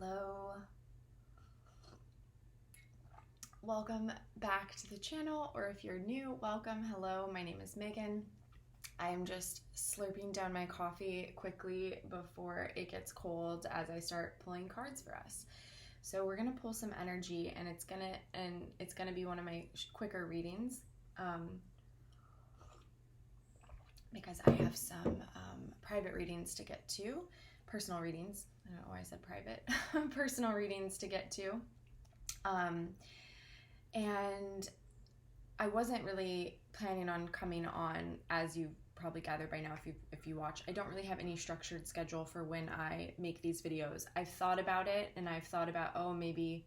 Hello. Welcome back to the channel, or if you're new, welcome. Hello, my name is Megan. I am just slurping down my coffee quickly before it gets cold as I start pulling cards for us. So we're gonna pull some energy, and it's gonna be one of my quicker readings because I have some private readings to get to, personal readings. I don't know why I said private. Personal readings to get to. And I wasn't really planning on coming on, as you've probably gathered by now if you watch. I don't really have any structured schedule for when I make these videos. I've thought about it, and I've thought about, maybe,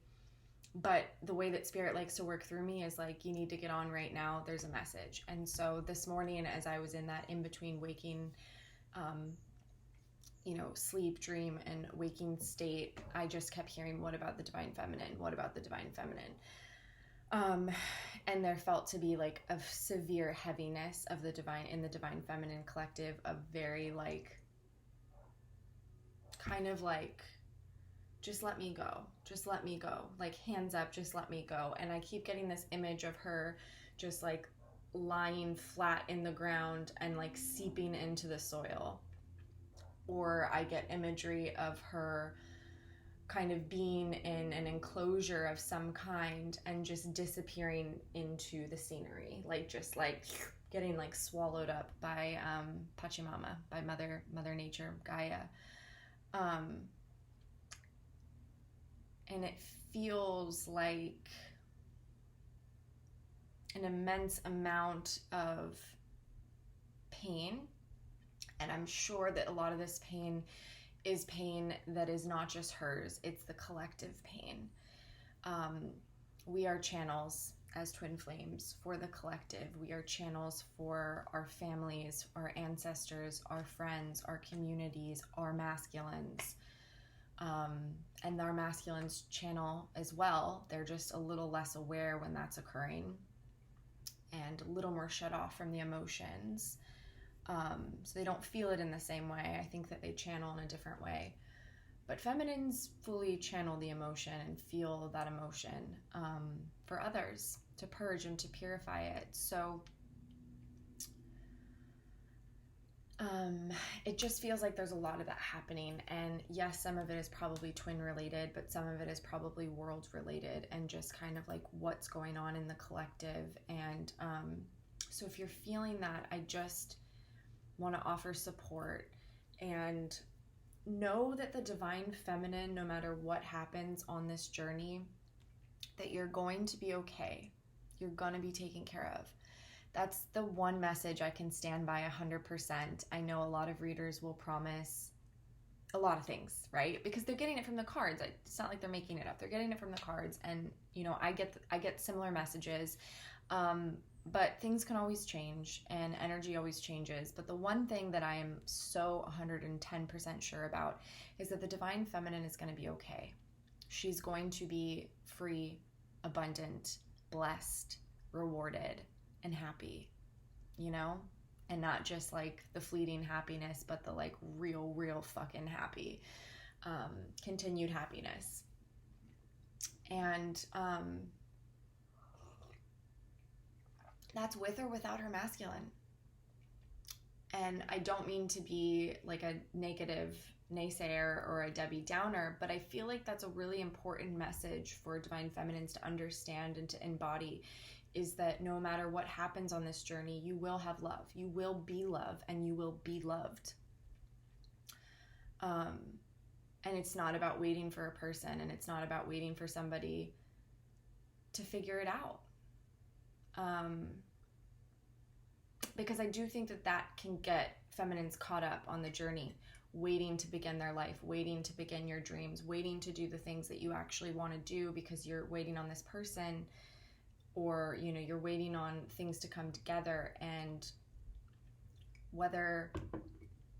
but the way that Spirit likes to work through me is like, you need to get on right now, there's a message. And so this morning, as I was in that in-between waking, sleep, dream, and waking state, I just kept hearing, what about the Divine Feminine? What about the Divine Feminine? And there felt to be like a severe heaviness of the divine in the Divine Feminine collective, of very kind of like, just let me go, like hands up, just let me go. And I keep getting this image of her just like lying flat in the ground and like seeping into the soil. Or I get imagery of her kind of being in an enclosure of some kind and just disappearing into the scenery, like just like getting like swallowed up by Pachamama, by Mother Nature, Gaia. And it feels like an immense amount of pain. And I'm sure that a lot of this pain is pain that is not just hers, it's the collective pain. We are channels as twin flames for the collective. We are channels for our families, our ancestors, our friends, our communities, our masculines. And our masculines channel as well. They're just a little less aware when that's occurring and a little more shut off from the emotions. So they don't feel it in the same way. I think that they channel in a different way. But feminines fully channel the emotion and feel that emotion for others, to purge and to purify it. So it just feels like there's a lot of that happening. And yes, some of it is probably twin related, but some of it is probably world related, and just kind of like what's going on in the collective. And so if you're feeling that, I just want to offer support and know that the Divine Feminine, no matter what happens on this journey, that you're going to be okay. You're going to be taken care of. That's the one message I can stand by 100%. I know a lot of readers will promise a lot of things, right? Because they're getting it from the cards. It's not like they're making it up. They're getting it from the cards. And, I get similar messages. But things can always change, and energy always changes. But the one thing that I am so 110% sure about is that the Divine Feminine is going to be okay. She's going to be free, abundant, blessed, rewarded, and happy, and not just like the fleeting happiness, but the like real fucking happy, continued happiness. And that's with or without her masculine. And I don't mean to be like a negative naysayer or a Debbie Downer, but I feel like that's a really important message for Divine Feminines to understand and to embody, is that no matter what happens on this journey, you will have love, you will be love, and you will be loved. And it's not about waiting for a person, and it's not about waiting for somebody to figure it out. Because I do think that can get feminines caught up on the journey, waiting to begin their life, waiting to begin your dreams, waiting to do the things that you actually want to do because you're waiting on this person, or, you're waiting on things to come together. And whether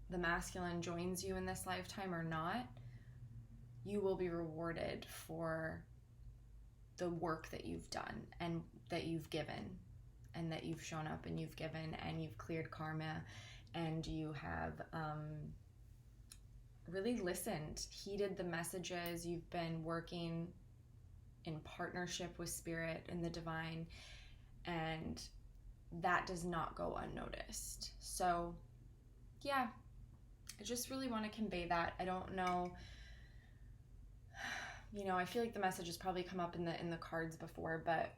the masculine joins you in this lifetime or not, you will be rewarded for the work that you've done and that you've given, and that you've shown up and you've given, and you've cleared karma, and you have really listened, heeded the messages. You've been working in partnership with spirit and the divine, and that does not go unnoticed. So yeah, I just really want to convey that. I don't know, you know, I feel like the message has probably come up in the cards before, but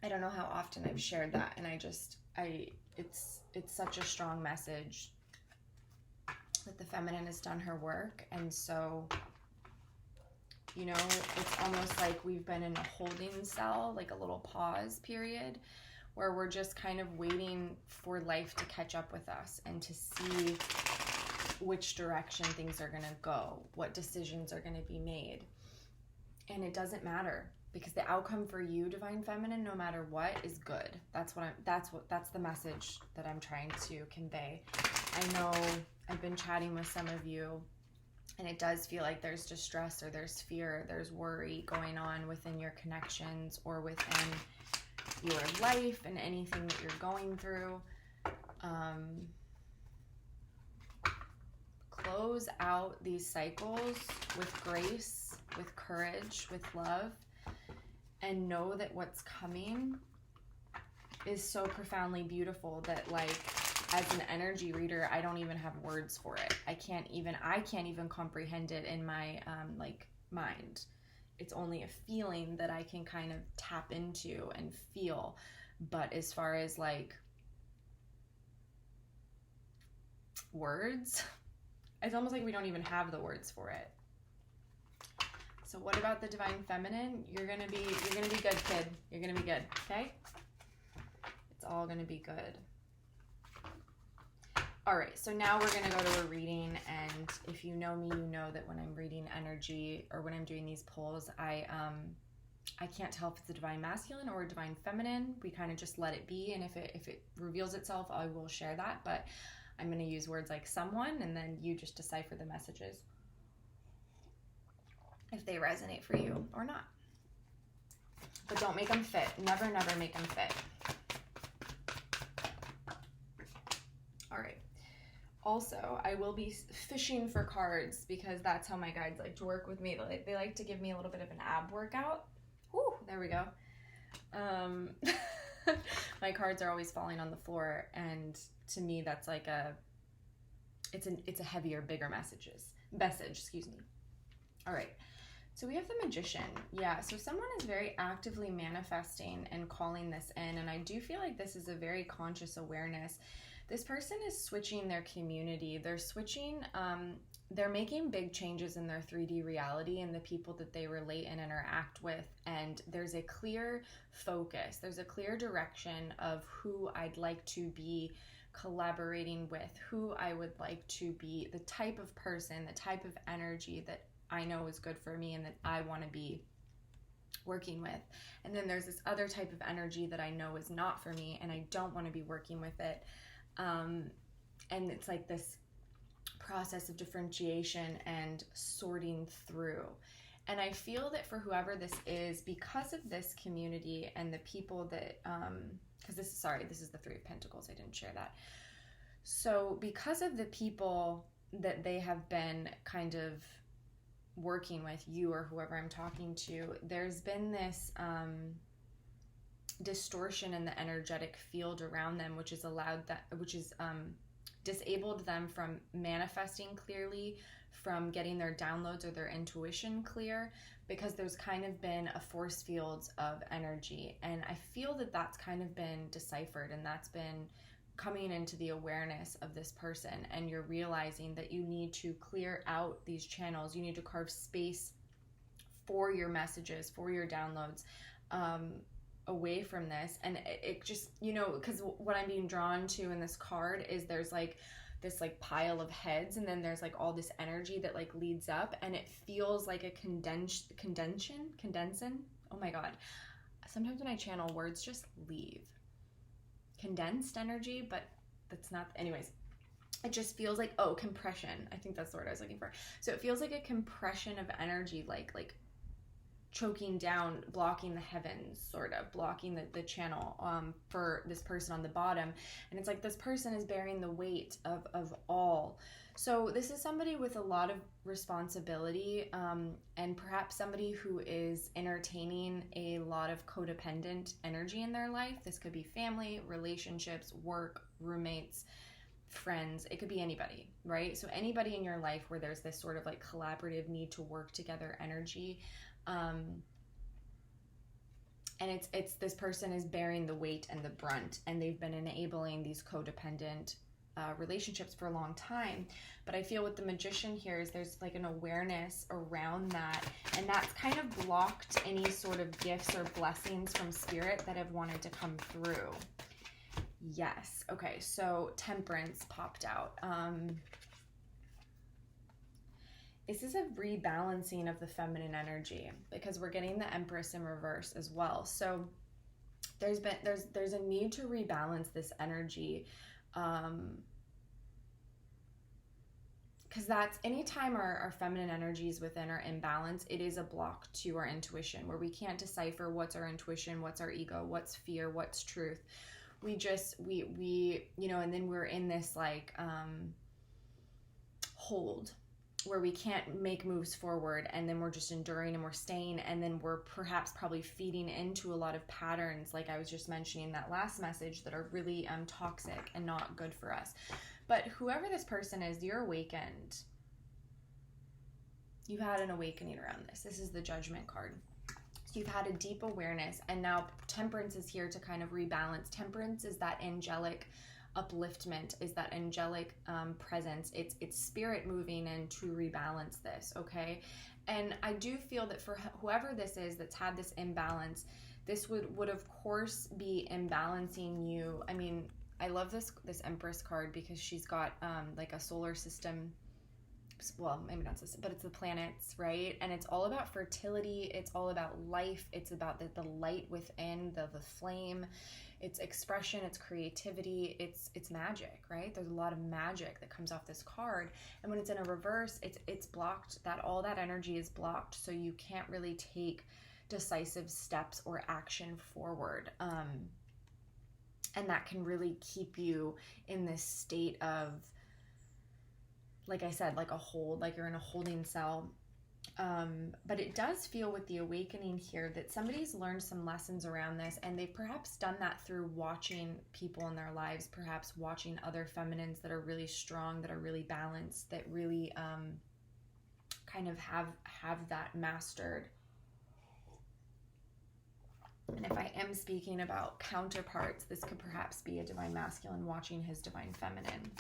I don't know how often I've shared that, and it's such a strong message that the feminine has done her work. And so, you know, it's almost like we've been in a holding cell, like a little pause period, where we're just kind of waiting for life to catch up with us and to see which direction things are going to go, what decisions are going to be made. And it doesn't matter, because the outcome for you, divine feminine, no matter what, is good. That's the message that I'm trying to convey. I know I've been chatting with some of you, and it does feel like there's distress or there's fear, there's worry going on within your connections or within your life and anything that you're going through. Close out these cycles with grace, with courage, with love, and know that what's coming is so profoundly beautiful that, like, as an energy reader, I don't even have words for it. I can't even comprehend it in my mind. It's only a feeling that I can kind of tap into and feel. But as far as like words, it's almost like we don't even have the words for it. So what about the divine feminine? You're gonna be good, kid. You're gonna be good, okay? It's all gonna be good. All right, so now we're gonna go to a reading, and if you know me, you know that when I'm reading energy or when I'm doing these pulls, I can't tell if it's a divine masculine or a divine feminine. We kind of just let it be, and if it reveals itself, I will share that. But I'm gonna use words like someone, and then you just decipher the messages if they resonate for you or not. But don't make them fit. Never make them fit. All right. Also, I will be fishing for cards, because that's how my guides like to work with me. They like to give me a little bit of an ab workout. Whew, there we go. My cards are always falling on the floor, and to me that's like it's a heavier, bigger message, excuse me. All right. So we have the Magician. Yeah, so someone is very actively manifesting and calling this in, and I do feel like this is a very conscious awareness. This person is switching their community. They're switching, they're making big changes in their 3D reality and the people that they relate and interact with, and there's a clear focus. There's a clear direction of who I'd like to be collaborating with, who I would like to be, the type of person, the type of energy that I know is good for me and that I want to be working with. And then there's this other type of energy that I know is not for me and I don't want to be working with it. And it's like this process of differentiation and sorting through. And I feel that for whoever this is, because of this community and the people that, because this is the Three of Pentacles, I didn't share that. So because of the people that they have been kind of working with, you or whoever I'm talking to, there's been this distortion in the energetic field around them, which has disabled them from manifesting clearly, from getting their downloads or their intuition clear, because there's kind of been a force field of energy. And I feel that that's kind of been deciphered, and that's been coming into the awareness of this person, and you're realizing that you need to clear out these channels. You need to carve space for your messages, for your downloads, away from this. And it just, you know, because what I'm being drawn to in this card is there's like this like pile of heads, and then there's like all this energy that like leads up, and it feels like a condensing. Oh my God. Sometimes when I channel, words just leave. Condensed energy, but that's not, anyways, it just feels like, compression. I think that's the word I was looking for. So it feels like a compression of energy, like choking down, blocking the heavens, sort of blocking the channel for this person on the bottom. And it's like this person is bearing the weight of all. So this is somebody with a lot of responsibility, and perhaps somebody who is entertaining a lot of codependent energy in their life. This could be family, relationships, work, roommates, friends. It could be anybody, right? So anybody in your life where there's this sort of like collaborative need to work together energy. And it's this person is bearing the weight and the brunt, and they've been enabling these codependent relationships for a long time. But I feel with the Magician here is there's like an awareness around that, and that's kind of blocked any sort of gifts or blessings from spirit that have wanted to come through. Yes. Okay, so Temperance popped out. This is a rebalancing of the feminine energy, because we're getting the Empress in reverse as well. So there's a need to rebalance this energy, because that's anytime our feminine energy is within our imbalance, it is a block to our intuition, where we can't decipher what's our intuition, what's our ego, what's fear, what's truth. We you know, and then we're in this like hold, where we can't make moves forward, and then we're just enduring and we're staying, and then we're perhaps probably feeding into a lot of patterns, like I was just mentioning that last message, that are really toxic and not good for us. But whoever this person is, you're awakened. You've had an awakening around this. This is the Judgment card. So you've had a deep awareness, and now Temperance is here to kind of rebalance. Temperance is that angelic upliftment, is that angelic presence. It's spirit moving in to rebalance this, okay? And I do feel that for whoever this is that's had this imbalance, this would of course be imbalancing you. I mean, I love this Empress card, because she's got like a solar system, well, maybe not system, but it's the planets, right? And it's all about fertility, it's all about life, it's about the light within, the flame. It's expression, it's creativity, it's magic, right? There's a lot of magic that comes off this card. And when it's in a reverse, it's blocked. That all that energy is blocked, so you can't really take decisive steps or action forward. And that can really keep you in this state of, like I said, like a hold, like you're in a holding cell. But it does feel with the awakening here that somebody's learned some lessons around this, and they've perhaps done that through watching people in their lives, perhaps watching other feminines that are really strong, that are really balanced, that really kind of have that mastered. And if I am speaking about counterparts, this could perhaps be a divine masculine watching his divine feminine.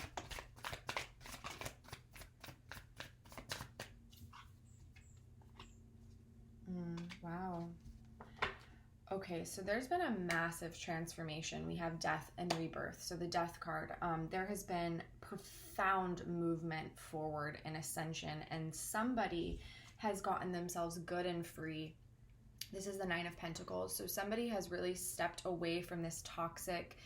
Wow. Okay, so there's been a massive transformation. We have death and rebirth. So the death card, there has been profound movement forward and ascension, and somebody has gotten themselves good and free. This is the Nine of Pentacles. So somebody has really stepped away from this toxic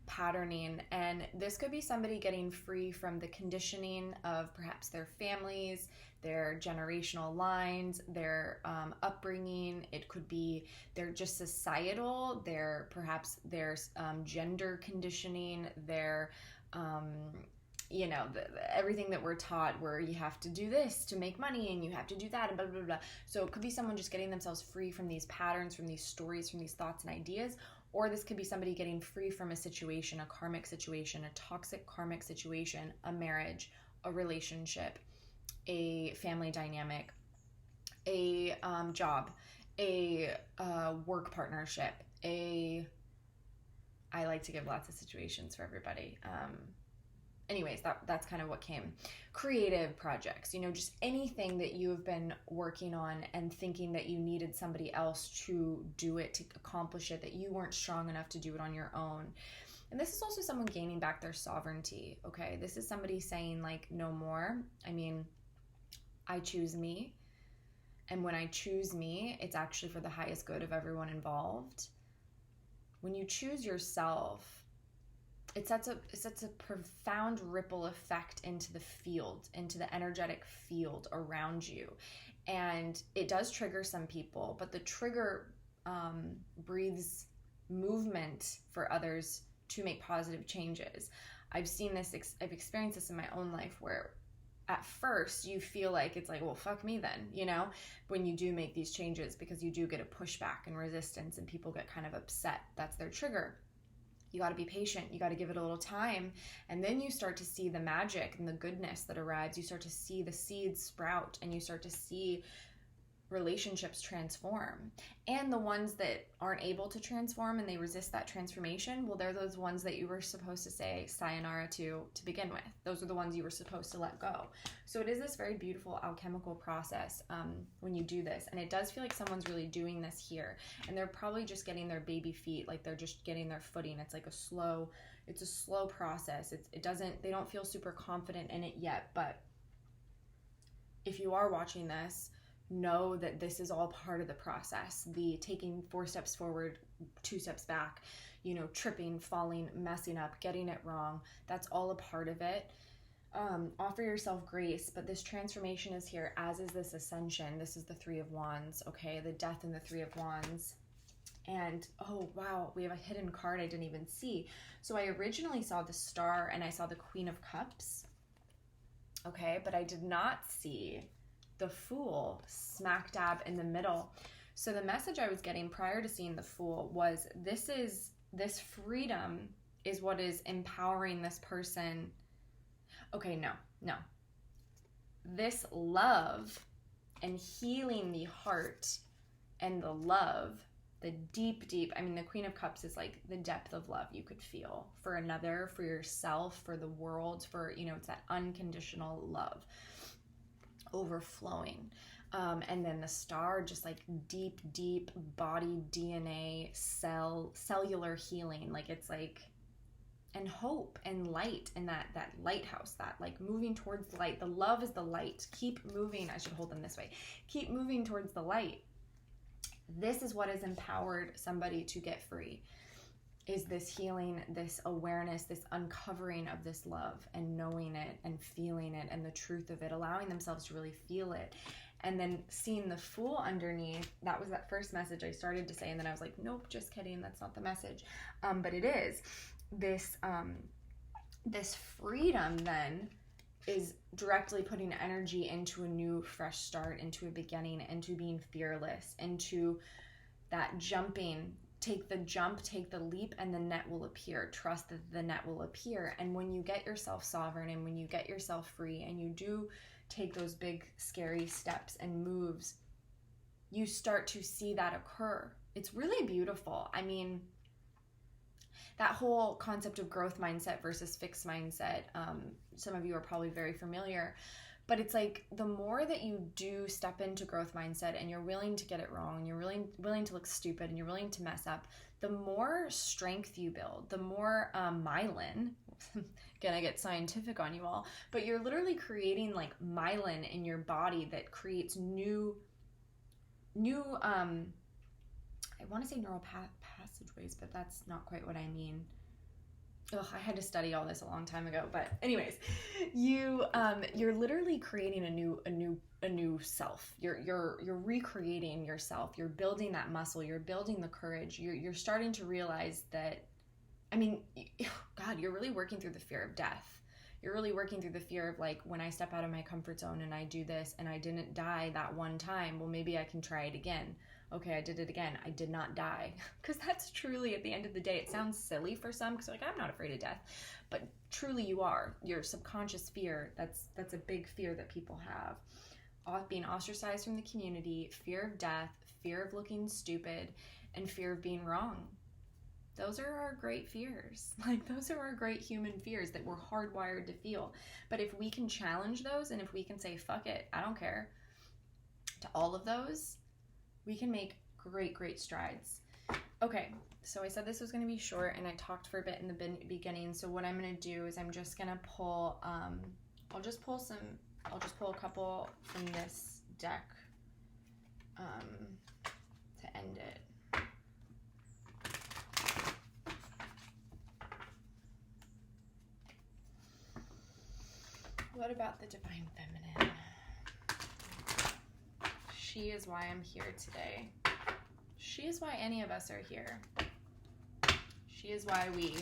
patterning, and this could be somebody getting free from the conditioning of perhaps their families, their generational lines, their upbringing. It could be their just societal, their gender conditioning, their you know, everything that we're taught, where you have to do this to make money and you have to do that and blah, blah, blah. So it could be someone just getting themselves free from these patterns, from these stories, from these thoughts and ideas. Or this could be somebody getting free from a situation, a karmic situation, a toxic karmic situation, a marriage, a relationship, a family dynamic, a job, a work partnership, I like to give lots of situations for everybody. Anyways, that's kind of what came. Creative projects, you know, just anything that you have been working on and thinking that you needed somebody else to do it, to accomplish it, that you weren't strong enough to do it on your own. And this is also someone gaining back their sovereignty, okay? This is somebody saying, like, no more. I mean, I choose me. And when I choose me, it's actually for the highest good of everyone involved. When you choose yourself, it sets a profound ripple effect into the field, into the energetic field around you. And it does trigger some people, but the trigger breathes movement for others to make positive changes. I've seen this, I've experienced this in my own life, where at first you feel like it's like, well, fuck me then, you know, when you do make these changes, because you do get a pushback and resistance and people get kind of upset. That's their trigger. You got to be patient. You got to give it a little time. And then you start to see the magic and the goodness that arrives. You start to see the seeds sprout, and you start to see relationships transform. And the ones that aren't able to transform and they resist that transformation, well, they're those ones that you were supposed to say sayonara to begin with. Those are the ones you were supposed to let go. So it is this very beautiful alchemical process when you do this. And it does feel like someone's really doing this here, and they're probably just getting their baby feet, like they're just getting their footing. It's like a slow process. They don't feel super confident in it yet. But if you are watching this, know that this is all part of the process. The taking 4 steps forward, 2 steps back, you know, tripping, falling, messing up, getting it wrong. That's all a part of it. Offer yourself grace, but this transformation is here, as is this ascension. This is the 3 of Wands, okay? The Death and the 3 of Wands. And, oh, wow, we have a hidden card I didn't even see. So I originally saw the Star and I saw the Queen of Cups, okay? But I did not see the Fool smack dab in the middle. So the message I was getting prior to seeing the Fool was this freedom is what is empowering this person. Okay, no. This love and healing the heart and the love, the deep, I mean, the Queen of Cups is like the depth of love you could feel for another, for yourself, for the world, for, you know, it's that unconditional love overflowing. And then the Star, just like deep body DNA cellular healing. Like it's like, and hope and light, and that lighthouse, that like moving towards light. The love is the light. Keep moving. I should hold them this way. Keep moving towards the light. This is what has empowered somebody to get free, is this healing, this awareness, this uncovering of this love and knowing it and feeling it and the truth of it, allowing themselves to really feel it. And then seeing the Fool underneath, that was that first message I started to say, and then I was like, nope, just kidding, that's not the message. But it is. This freedom then is directly putting energy into a new fresh start, into a beginning, into being fearless, into that jumping. Take the jump, take the leap, and the net will appear. Trust that the net will appear. And when you get yourself sovereign, and when you get yourself free, and you do take those big scary steps and moves, you start to see that occur. It's really beautiful. I mean, that whole concept of growth mindset versus fixed mindset, some of you are probably very familiar, but it's like the more that you do step into growth mindset and you're willing to get it wrong, and you're willing to look stupid, and you're willing to mess up, the more strength you build, the more myelin, gonna get scientific on you all, but you're literally creating like myelin in your body that creates new I want to say neural passageways, but that's not quite what I mean. Ugh, I had to study all this a long time ago. But anyways, you're literally creating a new self. You're recreating yourself. You're building that muscle. You're building the courage. You're starting to realize that, I mean, God, you're really working through the fear of death. You're really working through the fear of like, when I step out of my comfort zone and I do this and I didn't die that one time, well, maybe I can try it again. Okay, I did it again. I did not die. Because that's truly, at the end of the day, it sounds silly for some, because like, I'm not afraid of death. But truly you are. Your subconscious fear, that's a big fear that people have. Being ostracized from the community, fear of death, fear of looking stupid, and fear of being wrong. Those are our great fears. Like, those are our great human fears that we're hardwired to feel. But if we can challenge those, and if we can say, fuck it, I don't care, to all of those, we can make great strides. Okay, so I said this was going to be short, and I talked for a bit in the beginning. So what I'm going to do is I'm just going to pull, I'll just pull a couple from this deck to end it. What about the divine feminine? She is why I'm here today. She is why any of us are here. She is why we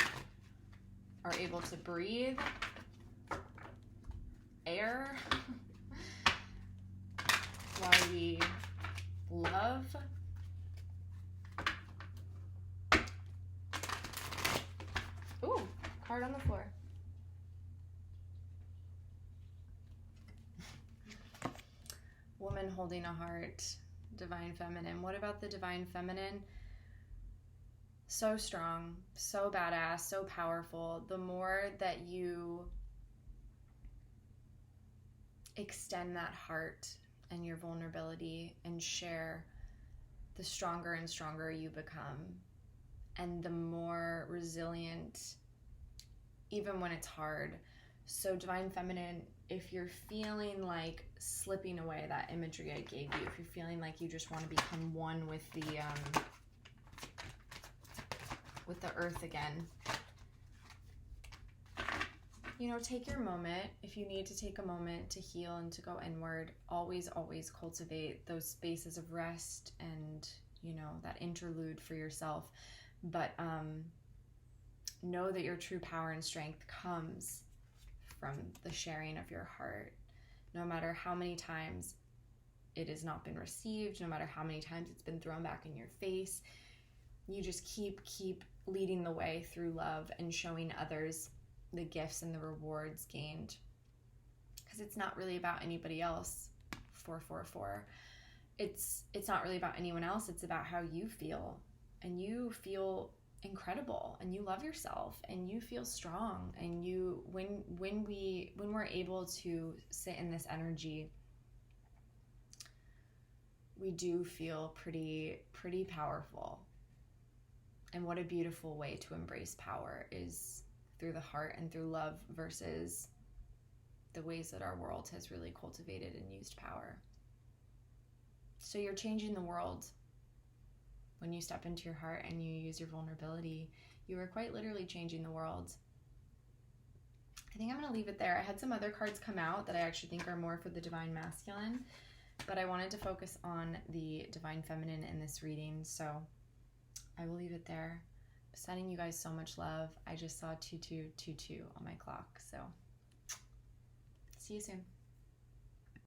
are able to breathe, air, why we love, ooh, card on the floor. Woman holding a heart, divine feminine. What about the divine feminine? So strong, so badass, so powerful. The more that you extend that heart and your vulnerability and share, the stronger and stronger you become, and the more resilient, even when it's hard. So divine feminine, if you're feeling like slipping away, that imagery I gave you, if you're feeling like you just want to become one with the earth again, you know, take your moment. If you need to take a moment to heal and to go inward, always cultivate those spaces of rest and, you know, that interlude for yourself. But know that your true power and strength comes from the sharing of your heart. No matter how many times it has not been received, no matter how many times it's been thrown back in your face, you just keep leading the way through love and showing others the gifts and the rewards gained. Because it's not really about anybody else. 444. It's not really about anyone else. It's about how you feel. And you feel incredible, and you love yourself, and you feel strong, and you when we're able to sit in this energy, we do feel pretty powerful. And what a beautiful way to embrace power is through the heart and through love versus the ways that our world has really cultivated and used power. So you're changing the world when you step into your heart and you use your vulnerability. You are quite literally changing the world. I think I'm going to leave it there. I had some other cards come out that I actually think are more for the divine masculine, but I wanted to focus on the divine feminine in this reading, so I will leave it there. Sending you guys so much love. I just saw 2222 on my clock, so see you soon.